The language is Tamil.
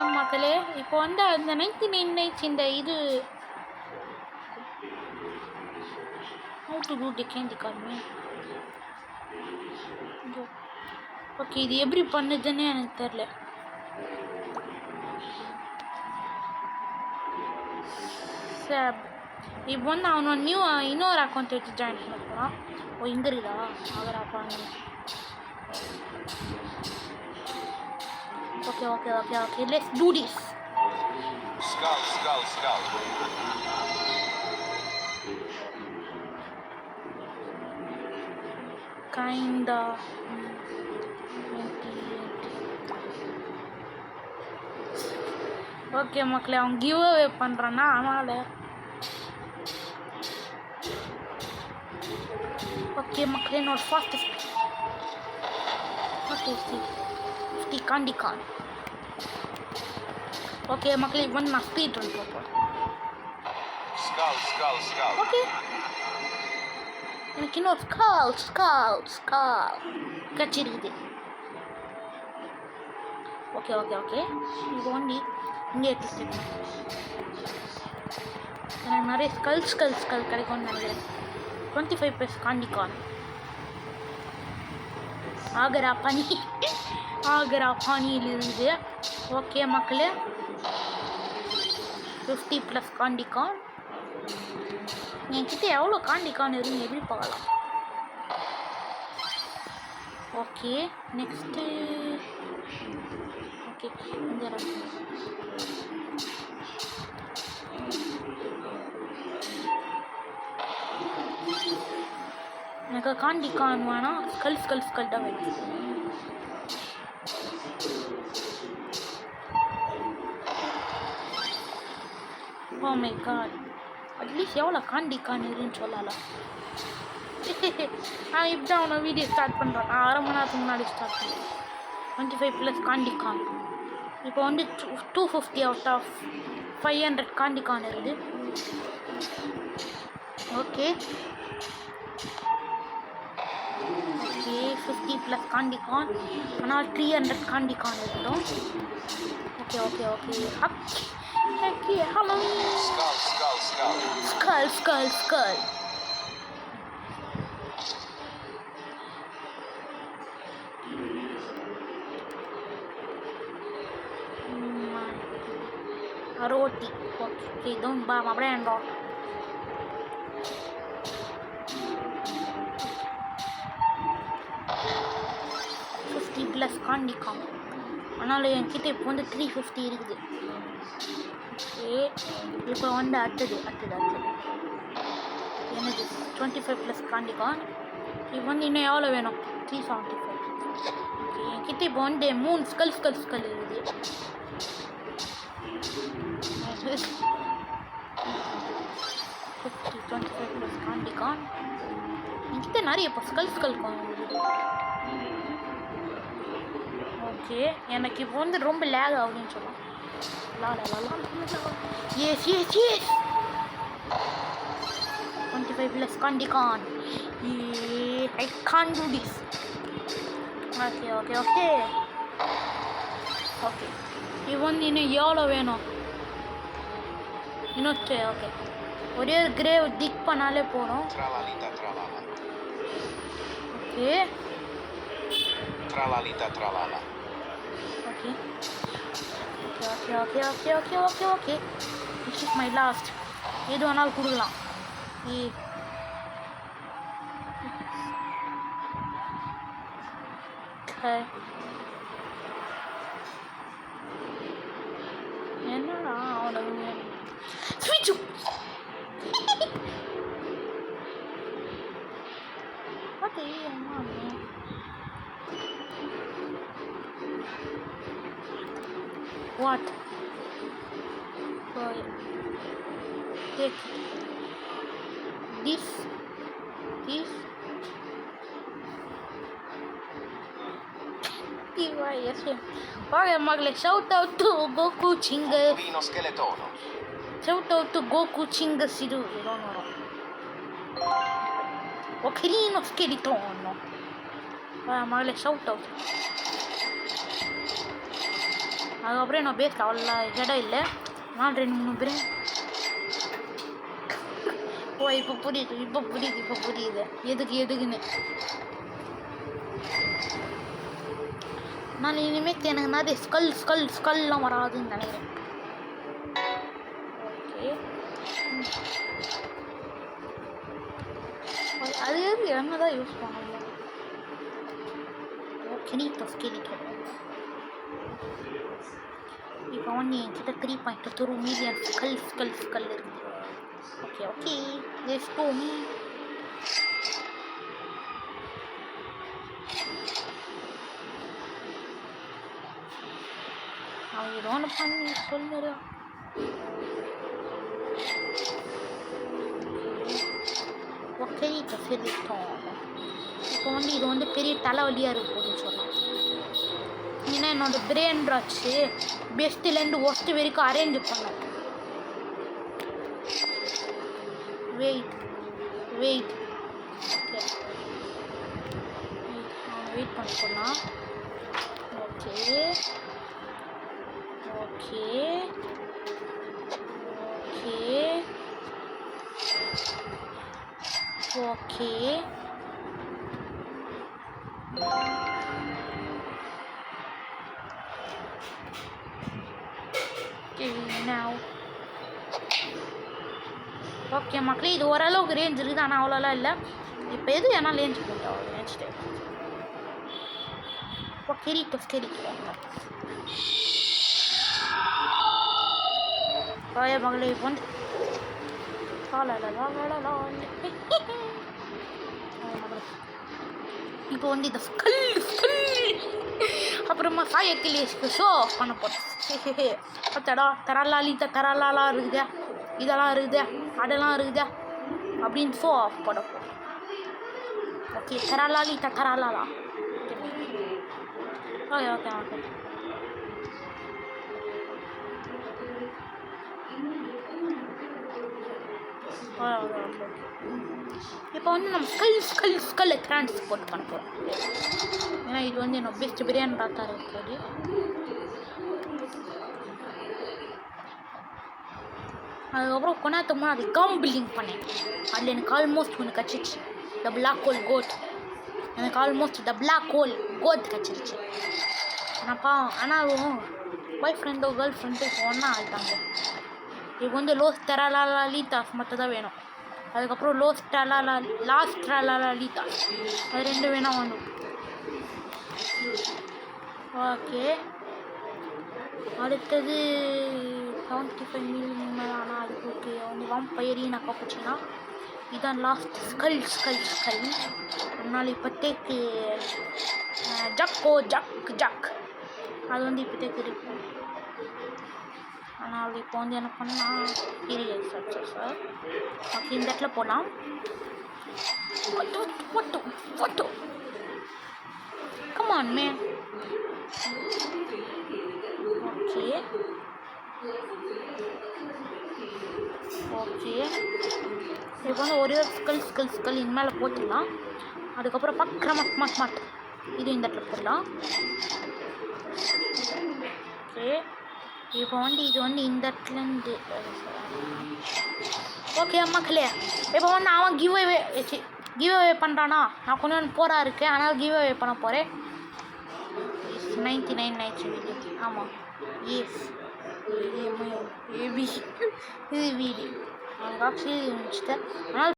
மக்களே, இப்போ வந்து அந்த 99 nights இந்த இது how to do the candy card me. Okay, இது எப்படி பண்ணுதுன்னு எனக்கு தெரியல. சார் இப்போ வந்து அவனோட இன்னொரு அக்கௌண்ட் வச்சு ஜாயின் பண்ண போகிறான். ஓ, இங்கே இருக்குதா அவரா பாருங்க. Okay, let's do this. Skull. Kinda. Okay மக்களே, அவன் கிவ் அவே பண்ணுறான்னா அதனால் ஓகே மக்களே, என்னோட fastest okay 50 candy corn. Okay மக்களே, இப்போ வந்து நான் ஸ்பீட் ரன் பார்ப்போம். Skull. ஓகே, எனக்கு இன்னொரு ஸ்கால் கச்சிருக்குது. ஓகே இது ஒண்டி இங்கே எடுத்து எனக்கு நிறைய ஸ்கல் கிடைக்கும்னு நினைக்கிறேன். 25 candy corn. ஆகரா பானியில் இருக்குது. ஓகே மக்களே, 50+ candy corn. என்கிட்ட எவ்வளோ candy corn இருக்குன்னு எப்படி பார்க்கலாம். ஓகே, நெக்ஸ்ட்டு ஓகே இந்த எனக்கு candy corn வேணாம், ஸ்கல் தான் வேணும். ஓ மை காட், அட்லீஸ்ட் எவ்வளோ candy corn இருக்குன்னு சொல்லலாம். நான் இப்போ தான் அவனை வீடியோ ஸ்டார்ட் பண்ணுறேன். நான் அரை மணி நேரத்துக்கு முன்னாடி ஸ்டார்ட் பண்ணுறேன். 25+ candy corn. இப்போ வந்து 250 out of 500 candy corn இருக்குது. Okay 50+ candy corn. ஆனால் 300 candy corn இருக்கட்டும். Okay hello skull. Roti. Okay, don't buy my brand rot. $50+ candy corn. ஆனால் என்கிட்ட இப்போ வந்து 350 இருக்குது. ஓகே, இப்போ வந்து அடுத்தது எனக்கு 25+ candy corn. இப்போ வந்து இன்னும் எவ்வளோ வேணும்? 375. ஓகே, என்கிட்ட இப்போ வந்து 3 ஸ்கல் இருக்குது. 25+ candy corn. என்கிட்ட நிறைய இப்போ ஸ்கல் இருக்குது. ஓகே, எனக்கு இப்போ வந்து ரொம்ப லேக் ஆகுதுன்னு சொல்லலாம். Yes 25+ candy corn. I can't do this. Okay இப்போ வந்து இன்னும் எவ்வளோ வேணும்? இன்னொரு ஓகே, ஒரே ஒரு கிரேவ் டிக் பண்ணாலே போதும். Okay okay this is my last. எது வேணாலும் கொடுக்கலாம். என்னடா அவனுக்கு ஸ்விட்ச் okay what take this TYS. Okay மகளே, shout out to Goku Chinga. Shout out to Goku Chinga Siru. Ocarino Skeleton. மகளே shout out. அதுக்கப்புறம் என்ன பேஸ் அவ்வளோ இடம் இல்லை. நான் 2-3 பேர். ஓ இப்போ புரியுது எதுக்குன்னு. நான் இனிமேல் எனக்கு நிறைய ஸ்கல்லாம் வராதுன்னு நினைக்கிறேன். ஓகே அது என்ன தான் யூஸ் பண்ணணும். ஸ்கெலிட்டோ இப்போ வந்து என்கிட்ட 3.2 மில்லியன் ஸ்கல் இருக்குது. Okay let's go. அவன் ஏதோ ஒன்று பண்ணி சொல்லுறா. ஓகே சரிட்டோம். இப்போ வந்து இது வந்து பெரிய தலைவலியாக இருக்குதுன்னு சொல்லலாம். ஏன்னா என்னோட பிரெயின் ராட்சு பெஸ்ட்லேருந்து ஒஸ்ட்டு வரைக்கும் அரேஞ்ச் பண்ணோம். வெயிட் பண்ண சொன்னால் ஓகே ஓகே மக்களே, இது ஓரளவுக்கு ரேஞ்ச் இருக்குது, ஆனால் அவ்வளோலாம் இல்லை. இப்போ எது வேணால் ரேஞ்ச் போட்டோம் ரேஞ்ச் மகளே இப்போ வந்து இப்போ வந்து இந்த ஸ்கல் அப்புறமா சாயக்கிலேஸ்க்கு ஷோ பண்ண போகிறேன். தரலாலா இருக்குதா, இதெல்லாம் இருக்குதா, அதெல்லாம் இருக்குதா அப்படின்னு ஷோ ஆஃப் பண்ண போகிறேன். ஓகே தரலாலா ஓகே இப்போ வந்து நம்ம ஸ்கல்லை ட்ரான்ஸ்போர்ட் பண்ண போகிறோம். ஏன்னா இது வந்து என்னோட பெஸ்ட் பிரியாணி பார்த்தா இருக்குது. அதுக்கப்புறம் கொண்டாத்தமாக அது காம்பிளிங் பண்ணேன். அதில் எனக்கு ஆல்மோஸ்ட் ஒன்று கிடச்சிச்சு, த பிளாக் ஹோல் கோட். எனக்கு almost the black hole code கிடச்சிருச்சு. ஆனால் பாய் ஃப்ரெண்டோ கேர்ள் ஃப்ரெண்டோ ஒன்றா ஆகிட்டாங்க. இப்போ வந்து லோஸ் டெராலாலிதாஸ் மட்டும் தான் வேணும். அதுக்கப்புறம் லாஸ்ட் டெராலாலிதாஸ் அது 2 வேணும் வந்து. ஓகே அடுத்தது 75 மில்லியன் மேலே. ஆனால் அதுக்கு ஓகே வந்து வாம்பயரின்னு காப்பிச்சின்னா இதுதான் லாஸ்ட் ஸ்கல். அதனால் இப்போதைக்கு ஜக் அது வந்து இப்போதைக்கு இருக்கும். ஆனால் இப்போ வந்து என்ன பண்ணால் சார் ஓகே இந்த இடத்துல போகலாம். Photo come on man. Okay இப்போ வந்து ஒரே ஸ்கல் இனிமேலே போட்டுடலாம். அதுக்கப்புறம் பக்கம் மட் இது இந்த இடத்துல போடலாம். ஓகே இப்போ வந்து இது வந்து இந்த இடத்துலேருந்து ஓகே மக்களே. இப்போ வந்து அவன் கிவ் அவே பண்ணுறானா, நான் கொஞ்சம் போரா இருக்கேன், ஆனால் கிவ் அவே பண்ண போகிறேன். 99 ஆமாம் எஸ் ஏபி இது வீடு அவனுக்கு ஆக்சுவலி முடிச்சுட்டேன். ஆனால்